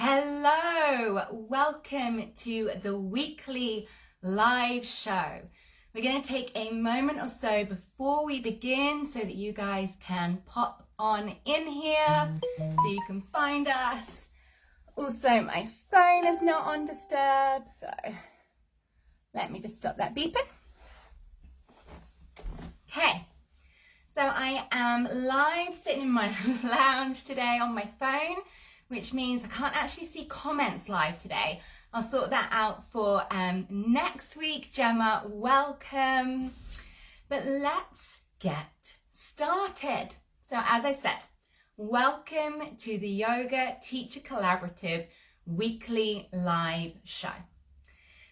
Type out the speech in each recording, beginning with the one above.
Hello, welcome to the weekly live show. We're going to take a moment or so before we begin so that you guys can pop on in here so you can find us. Also, my phone is not on disturb, so let me just stop that beeping. Okay, so I am live sitting in my lounge today on my phone, which means I can't actually see comments live today. I'll sort that out for next week. Gemma, welcome. But let's get started. So as I said, welcome to the Yoga Teacher Collaborative weekly live show.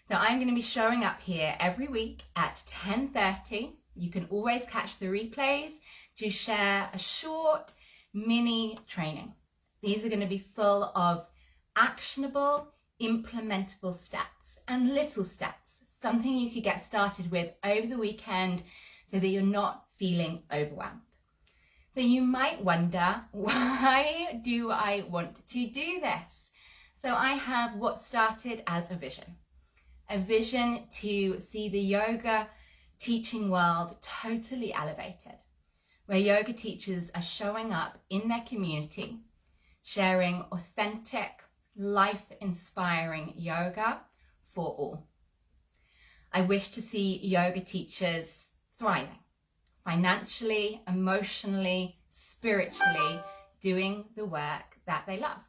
So I'm going to be showing up here every week at 10:30. You can always catch the replays to share a short mini training. These are going to be full of actionable, implementable steps and little steps, something you could get started with over the weekend so that you're not feeling overwhelmed. So you might wonder, why do I want to do this? So I have what started as a vision to see the yoga teaching world totally elevated, where yoga teachers are showing up in their community, sharing authentic, life-inspiring yoga for all. I wish to see yoga teachers thriving, financially, emotionally, spiritually, doing the work that they love.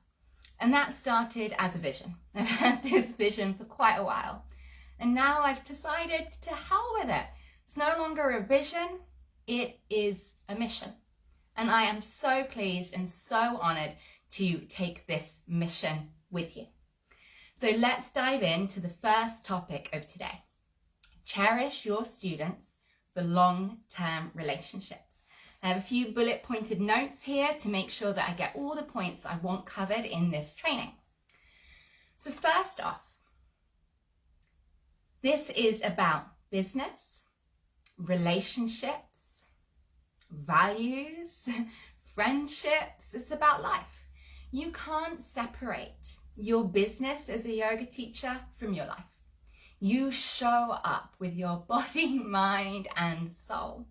And that started as a vision. I've had this vision for quite a while. And now I've decided to hell with it. It's no longer a vision, it is a mission. And I am so pleased and so honored to take this mission with you. So let's dive into the first topic of today. Cherish your students for long-term relationships. I have a few bullet pointed notes here to make sure that I get all the points I want covered in this training. So first off, this is about business, relationships, values, friendships. It's about life. You can't separate your business as a yoga teacher from your life. You show up with your body, mind, and soul.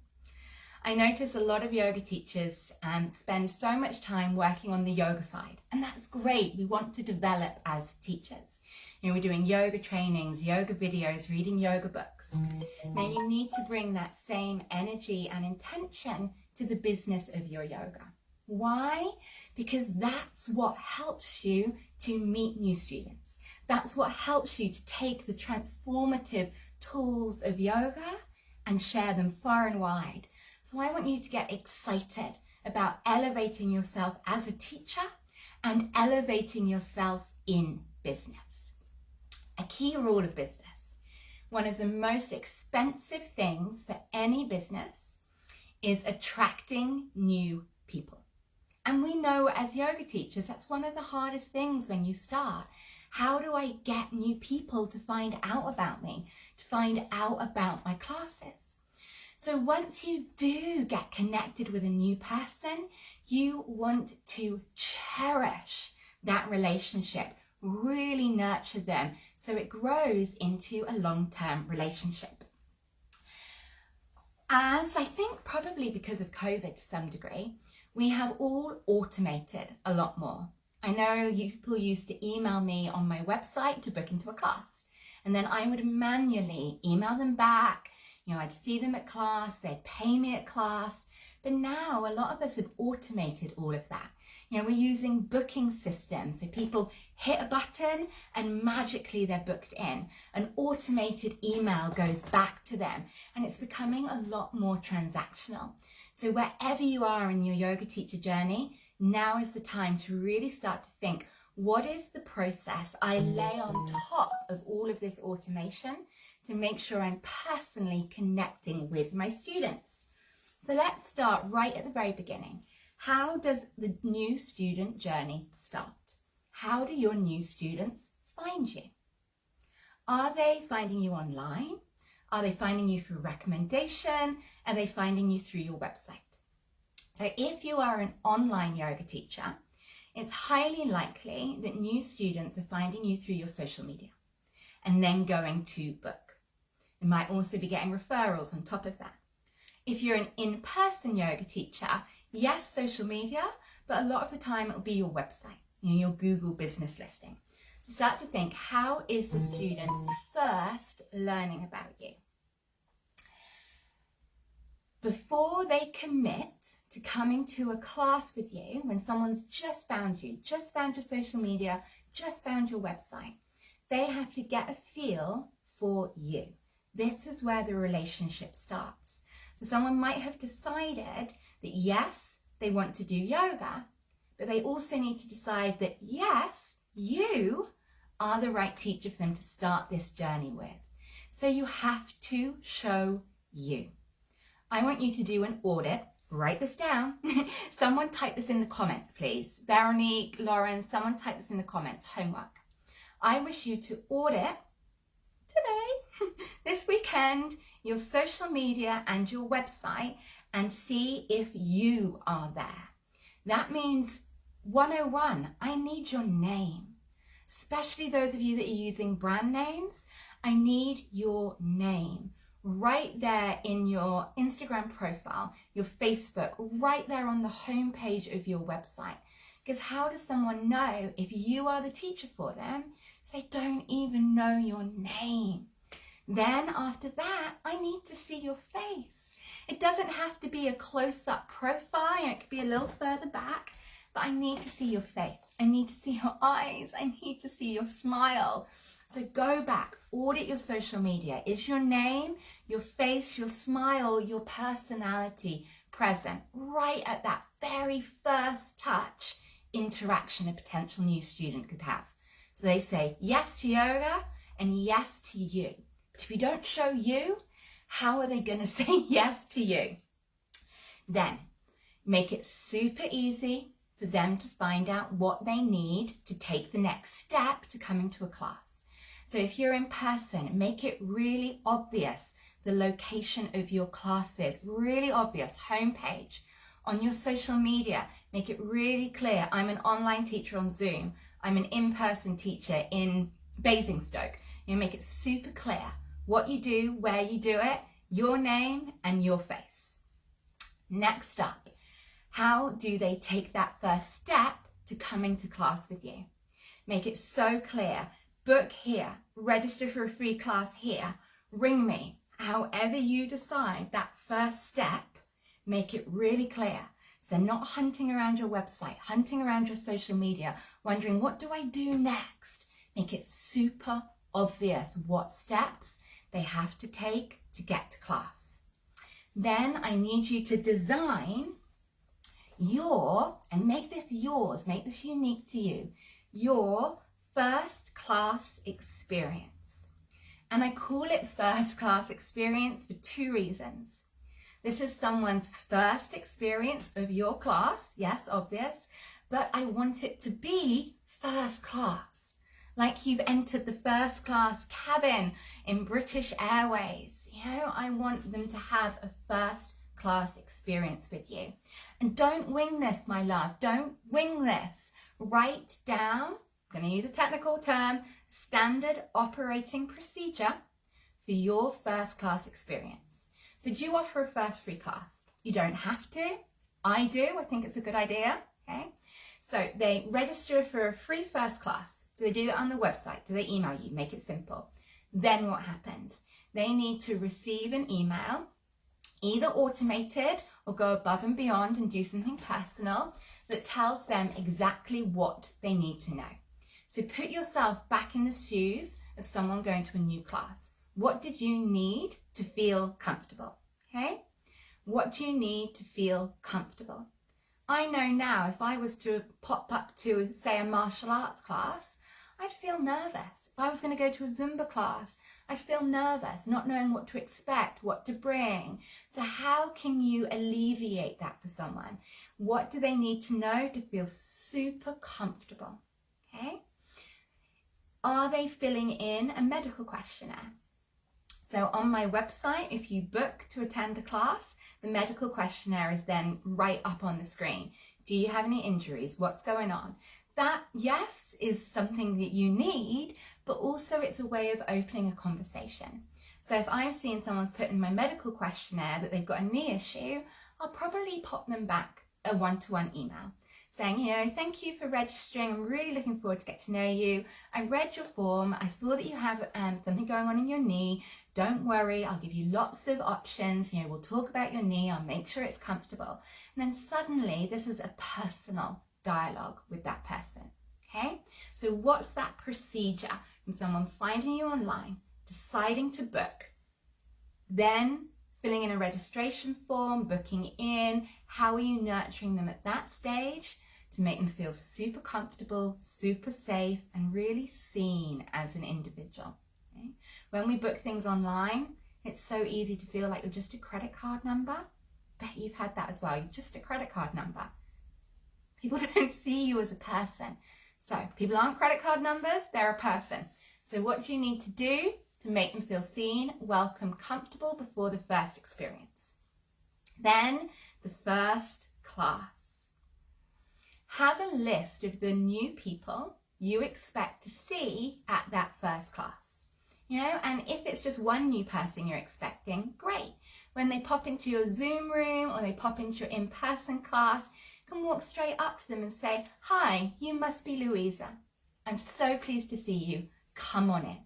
I notice a lot of yoga teachers spend so much time working on the yoga side, and that's great. We want to develop as teachers. You know, we're doing yoga trainings, yoga videos, reading yoga books. Now you need to bring that same energy and intention to the business of your yoga. Why? Because that's what helps you to meet new students. That's what helps you to take the transformative tools of yoga and share them far and wide. So I want you to get excited about elevating yourself as a teacher and elevating yourself in business. A key rule of business, one of the most expensive things for any business is attracting new people. And we know as yoga teachers, that's one of the hardest things when you start. How do I get new people to find out about me, to find out about my classes? So once you do get connected with a new person, you want to cherish that relationship, really nurture them so it grows into a long-term relationship. As I think probably because of COVID to some degree, we have all automated a lot more. I know people used to email me on my website to book into a class, and then I would manually email them back. You know, I'd see them at class, they'd pay me at class, but now a lot of us have automated all of that. You know, we're using booking systems, so people hit a button and magically they're booked in. An automated email goes back to them, and it's becoming a lot more transactional. So wherever you are in your yoga teacher journey, now is the time to really start to think, what is the process I lay on top of all of this automation to make sure I'm personally connecting with my students? So let's start right at the very beginning. How does the new student journey start? How do your new students find you? Are they finding you online? Are they finding you through recommendation? Are they finding you through your website? So if you are an online yoga teacher, it's highly likely that new students are finding you through your social media and then going to book. You might also be getting referrals on top of that. If you're an in-person yoga teacher, yes, social media, but a lot of the time it'll be your website, your Google business listing. So start to think, how is the student first learning about you? Before they commit to coming to a class with you, when someone's just found you, just found your social media, just found your website, they have to get a feel for you. This is where the relationship starts. So someone might have decided that yes, they want to do yoga, but they also need to decide that yes, you are the right teacher for them to start this journey with. So you have to show you. I want you to do an audit. Write this down. Someone type this in the comments, please. Veronique, Lauren, someone type this in the comments. Homework. I wish you to audit today, this weekend, your social media and your website and see if you are there. That means 101, I need your name. Especially those of you that are using brand names, I need your name. Right there in your Instagram profile, your Facebook, right there on the home page of your website. Because how does someone know if you are the teacher for them if they don't even know your name? Then after that, I need to see your face. It doesn't have to be a close-up profile, it could be a little further back, but I need to see your face. I need to see your eyes. I need to see your smile. So go back, audit your social media. Is your name, your face, your smile, your personality present right at that very first touch interaction a potential new student could have? So they say yes to yoga and yes to you. But if you don't show you, how are they going to say yes to you? Then make it super easy for them to find out what they need to take the next step to come into a class. So if you're in person, make it really obvious the location of your classes, really obvious, homepage. On your social media, make it really clear, I'm an online teacher on Zoom, I'm an in-person teacher in Basingstoke. Make it super clear what you do, where you do it, your name and your face. Next up, how do they take that first step to coming to class with you? Make it so clear. Book here, register for a free class here, ring me. However you decide that first step, make it really clear. So not hunting around your website, hunting around your social media, wondering what do I do next? Make it super obvious what steps they have to take to get to class. Then I need you to design and make this yours, make this unique to you, your first class experience. And I call it first class experience for two reasons. This is someone's first experience of your class, yes, obvious, but I want it to be first class. Like you've entered the first class cabin in British Airways. I want them to have a first class experience with you. And don't wing this, my love, don't wing this. Write down, I'm going to use a technical term, standard operating procedure for your first class experience. So do you offer a first free class? You don't have to. I do. I think it's a good idea. Okay. So they register for a free first class. Do they do that on the website? Do they email you? Make it simple. Then what happens? They need to receive an email, either automated or go above and beyond and do something personal that tells them exactly what they need to know. So put yourself back in the shoes of someone going to a new class. What did you need to feel comfortable? Okay? What do you need to feel comfortable? I know now if I was to pop up to, say, a martial arts class, I'd feel nervous. If I was going to go to a Zumba class, I'd feel nervous, not knowing what to expect, what to bring. So how can you alleviate that for someone? What do they need to know to feel super comfortable? Okay? Are they filling in a medical questionnaire? So on my website, if you book to attend a class, the medical questionnaire is then right up on the screen. Do you have any injuries? What's going on? That, yes, is something that you need, but also it's a way of opening a conversation. So if I've seen someone's put in my medical questionnaire that they've got a knee issue, I'll probably pop them back a one-to-one email saying, thank you for registering. I'm really looking forward to get to know you. I read your form. I saw that you have something going on in your knee. Don't worry, I'll give you lots of options. We'll talk about your knee. I'll make sure it's comfortable. And then suddenly this is a personal dialogue with that person. Okay? So what's that procedure from someone finding you online, deciding to book, then filling in a registration form, booking in? How are you nurturing them at that stage to make them feel super comfortable, super safe, and really seen as an individual? Okay? When we book things online, it's so easy to feel like you're just a credit card number. Bet you've had that as well. You're just a credit card number. People don't see you as a person. So people aren't credit card numbers, they're a person. So what do you need to do to make them feel seen, welcome, comfortable before the first experience? Then the first class. Have a list of the new people you expect to see at that first class. And if it's just one new person you're expecting, great. When they pop into your Zoom room or they pop into your in-person class, you can walk straight up to them and say, hi, you must be Louisa. I'm so pleased to see you. Come on in.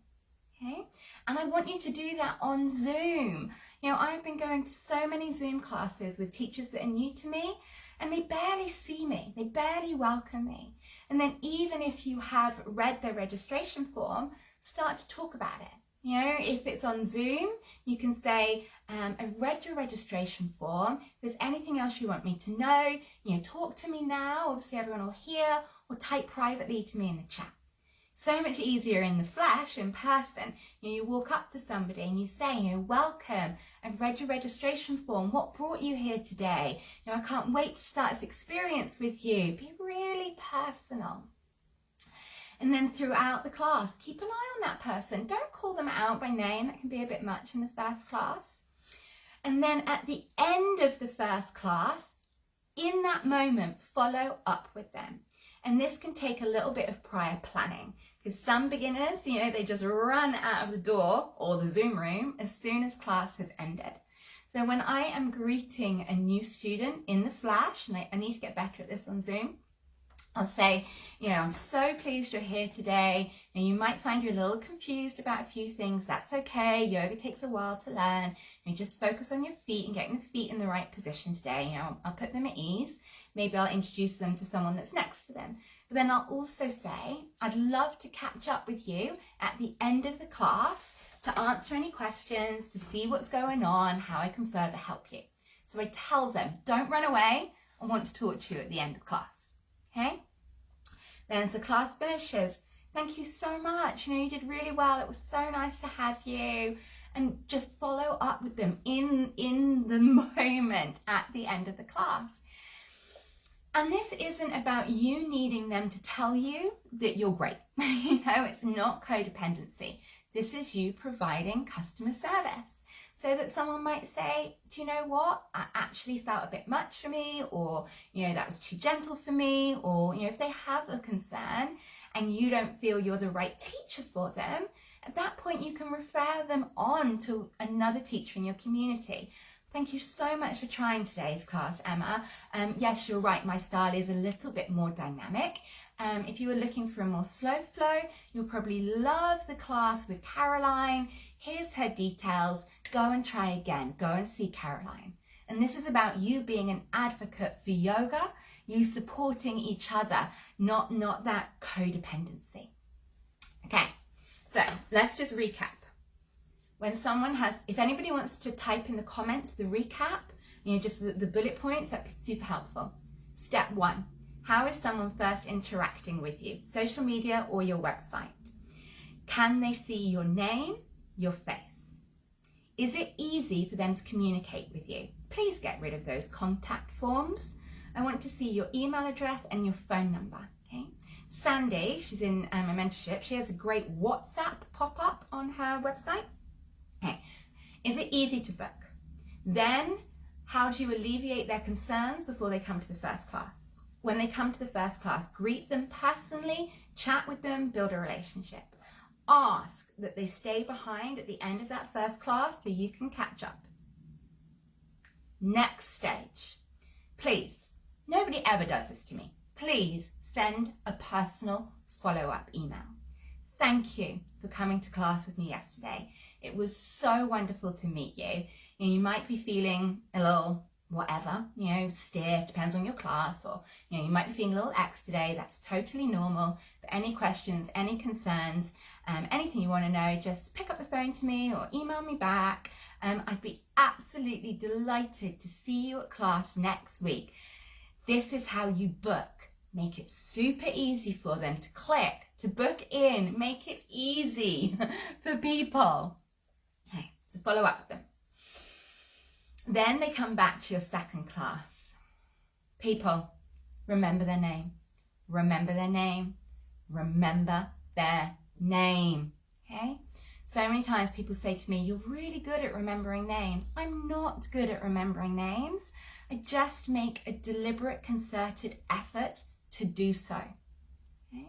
Okay? And I want you to do that on Zoom. I've been going to so many Zoom classes with teachers that are new to me, and they barely see me. They barely welcome me. And then even if you have read their registration form, start to talk about it. If it's on Zoom, you can say, I've read your registration form. If there's anything else you want me to know, talk to me now. Obviously everyone will hear, or type privately to me in the chat. So much easier in the flesh, in person. You walk up to somebody and you say, welcome, I've read your registration form. What brought you here today? I can't wait to start this experience with you. Be really personal. And then throughout the class, keep an eye on that person. Don't call them out by name. That can be a bit much in the first class. And then at the end of the first class, in that moment, follow up with them. And this can take a little bit of prior planning, because some beginners, they just run out of the door or the Zoom room as soon as class has ended. So when I am greeting a new student in the flash, and I need to get better at this on Zoom, I'll say, I'm so pleased you're here today. And you might find you're a little confused about a few things. That's okay. Yoga takes a while to learn. Just focus on your feet and getting the feet in the right position today. I'll put them at ease. Maybe I'll introduce them to someone that's next to them. But then I'll also say, I'd love to catch up with you at the end of the class to answer any questions, to see what's going on, how I can further help you. So I tell them, don't run away. I want to talk to you at the end of class. Okay? Then as the class finishes, thank you so much. You did really well. It was so nice to have you. And just follow up with them in the moment at the end of the class. And this isn't about you needing them to tell you that you're great. It's not codependency. This is you providing customer service. So that someone might say, do you know what? I actually felt a bit much for me, or, that was too gentle for me, or, if they have a concern and you don't feel you're the right teacher for them, at that point you can refer them on to another teacher in your community. Thank you so much for trying today's class, Emma. Yes, you're right, my style is a little bit more dynamic. If you were looking for a more slow flow, you'll probably love the class with Caroline. Here's her details. Go and try again. Go and see Caroline. And this is about you being an advocate for yoga, you supporting each other, not that codependency. Okay, so let's just recap. When someone has, if anybody wants to type in the comments, the recap, just the bullet points, that'd be super helpful. Step 1, how is someone first interacting with you? Social media or your website? Can they see your name, your face? Is it easy for them to communicate with you? Please get rid of those contact forms. I want to see your email address and your phone number, okay? Sandy, she's in my mentorship, she has a great WhatsApp pop-up on her website. Okay, is it easy to book? Then, how do you alleviate their concerns before they come to the first class? when they come to the first class, greet them personally, chat with them, build a relationship. Ask that they stay behind at the end of that first class so you can catch up. Next stage, please, nobody ever does this to me, please send a personal follow-up email. Thank you for coming to class with me yesterday. It was so wonderful to meet you. You might be feeling a little whatever, stiff, depends on your class, or you might be feeling a little X today. That's totally normal. But any questions, any concerns, anything you want to know, just pick up the phone to me or email me back. I'd be absolutely delighted to see you at class next week. This is how you book. Make it super easy for them to click, to book in. Make it easy for people. Okay, so follow up with them. Then they come back to your second class. People, remember their name. Remember their name. Remember their name. Okay? So many times people say to me, you're really good at remembering names. I'm not good at remembering names. I just make a deliberate, concerted effort to do so. Okay?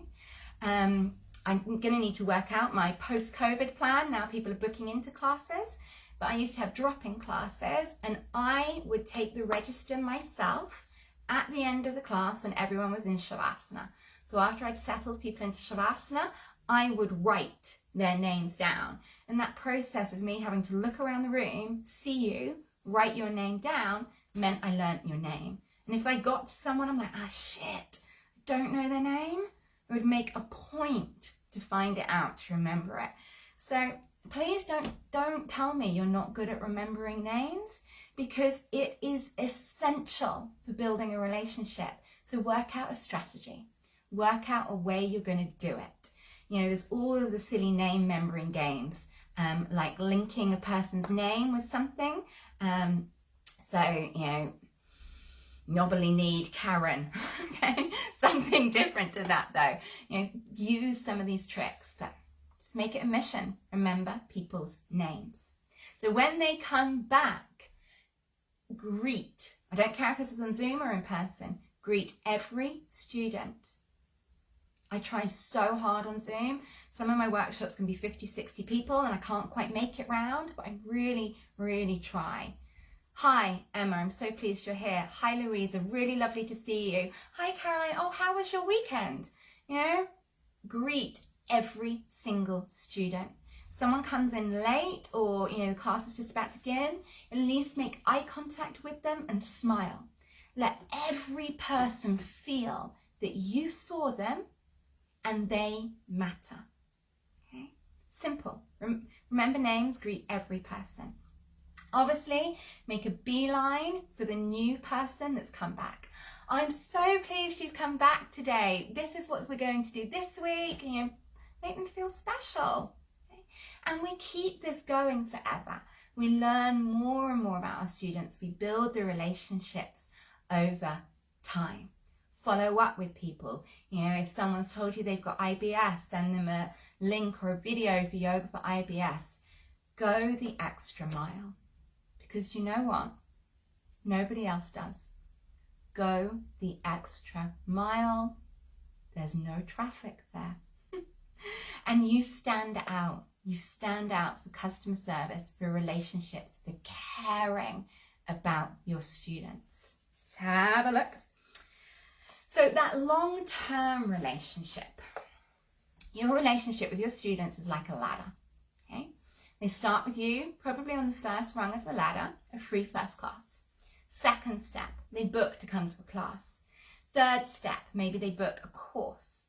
I'm going to need to work out my post-COVID plan. Now people are booking into classes. But I used to have drop-in classes, and I would take the register myself at the end of the class when everyone was in Shavasana. So after I'd settled people into Shavasana, I would write their names down. And that process of me having to look around the room, see you, write your name down, meant I learnt your name. And if I got to someone, I'm like, shit, I don't know their name, I would make a point to find it out, to remember it. So please don't tell me you're not good at remembering names, because it is essential for building a relationship. So work out a strategy. Work out a way you're going to do it. There's all of the silly name remembering games, like linking a person's name with something. Knobbly need Karen. Okay, something different to that though. Use some of these tricks, but make it a mission. Remember people's names. So when they come back, greet. I don't care if this is on Zoom or in person. Greet every student. I try so hard on Zoom. Some of my workshops can be 50, 60 people and I can't quite make it round, but I really, really try. Hi, Emma, I'm so pleased you're here. Hi, Louisa, really lovely to see you. Hi, Caroline, oh, how was your weekend? Greet every single student. Someone comes in late or the class is just about to begin, at least make eye contact with them and smile. Let every person feel that you saw them and they matter. Okay? Simple. Remember names, greet every person. Obviously, make a beeline for the new person that's come back. I'm so pleased you've come back today. This is what we're going to do this week. Make them feel special. Okay? And we keep this going forever. We learn more and more about our students. We build the relationships over time. Follow up with people. If someone's told you they've got IBS, send them a link or a video for yoga for IBS. Go the extra mile. Because you know what? Nobody else does. Go the extra mile. There's no traffic there. And you stand out. You stand out for customer service, for relationships, for caring about your students. Let's have a look. So that long-term relationship, your relationship with your students is like a ladder. Okay? They start with you probably on the first rung of the ladder, a free first class. Second step, they book to come to a class. Third step, maybe they book a course.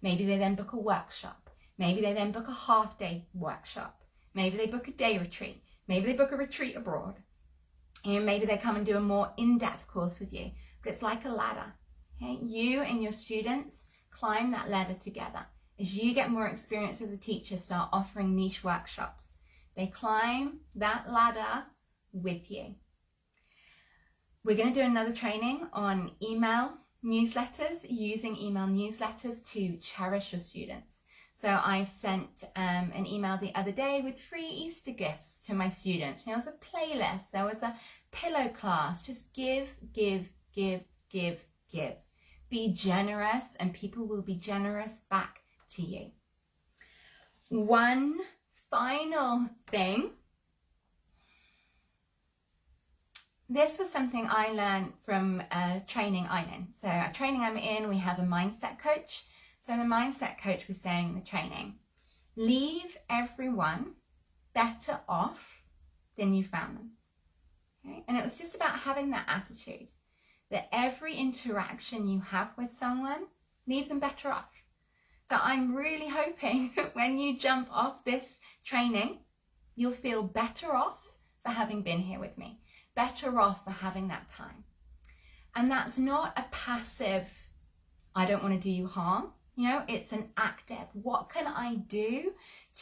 Maybe they then book a workshop. Maybe they then book a half-day workshop. Maybe they book a day retreat. Maybe they book a retreat abroad. Maybe they come and do a more in-depth course with you. But it's like a ladder. Okay? You and your students climb that ladder together. As you get more experience as a teacher, start offering niche workshops. They climb that ladder with you. We're going to do another training on email newsletters, using email newsletters to cherish your students. So I've sent an email the other day with free Easter gifts to my students. There was a playlist, there was a pillow class. Just give, give, give, give, give. Be generous and people will be generous back to you. One final thing. This was something I learned from a training I'm in. So a training I'm in, we have a mindset coach. So the mindset coach was saying in the training, leave everyone better off than you found them. Okay? And it was just about having that attitude that every interaction you have with someone, leave them better off. So I'm really hoping that when you jump off this training, you'll feel better off for having been here with me. Better off for having that time. And that's not a passive, I don't want to do you harm. You know, it's an active, what can I do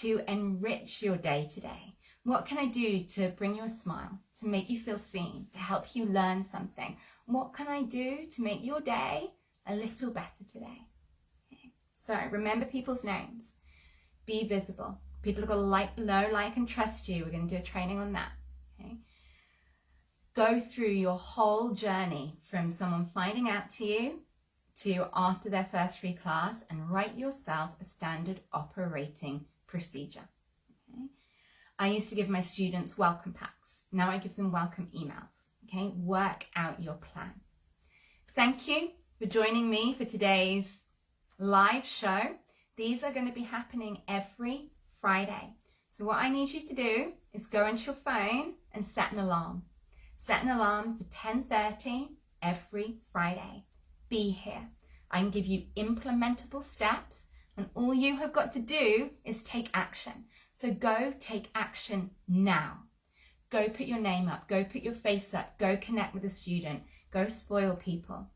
to enrich your day today? What can I do to bring you a smile, to make you feel seen, to help you learn something? What can I do to make your day a little better today? Okay. So remember people's names. Be visible. People are going to know, like, and trust you. We're going to do a training on that. Okay. Go through your whole journey from someone finding out to you to after their first free class and write yourself a standard operating procedure. Okay? I used to give my students welcome packs. Now I give them welcome emails. Okay? Work out your plan. Thank you for joining me for today's live show. These are going to be happening every Friday. So what I need you to do is go into your phone and set an alarm. Set an alarm for 10:30 every Friday. Be here. I can give you implementable steps and all you have got to do is take action. So go take action now. Go put your name up. Go put your face up. Go connect with a student. Go spoil people.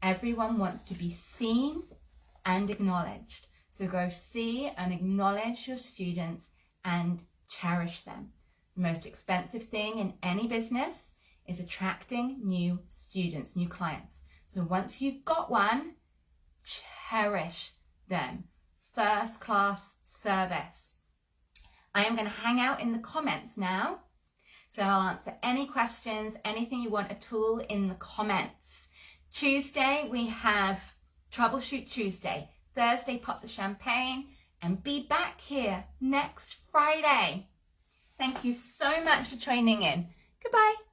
Everyone wants to be seen and acknowledged. So go see and acknowledge your students and cherish them. The most expensive thing in any business is attracting new students, new clients. So once you've got one, cherish them. First class service. I am going to hang out in the comments now. So I'll answer any questions, anything you want at all in the comments. Tuesday, we have Troubleshoot Tuesday. Thursday, Pop the Champagne. And be back here next Friday. Thank you so much for tuning in. Goodbye.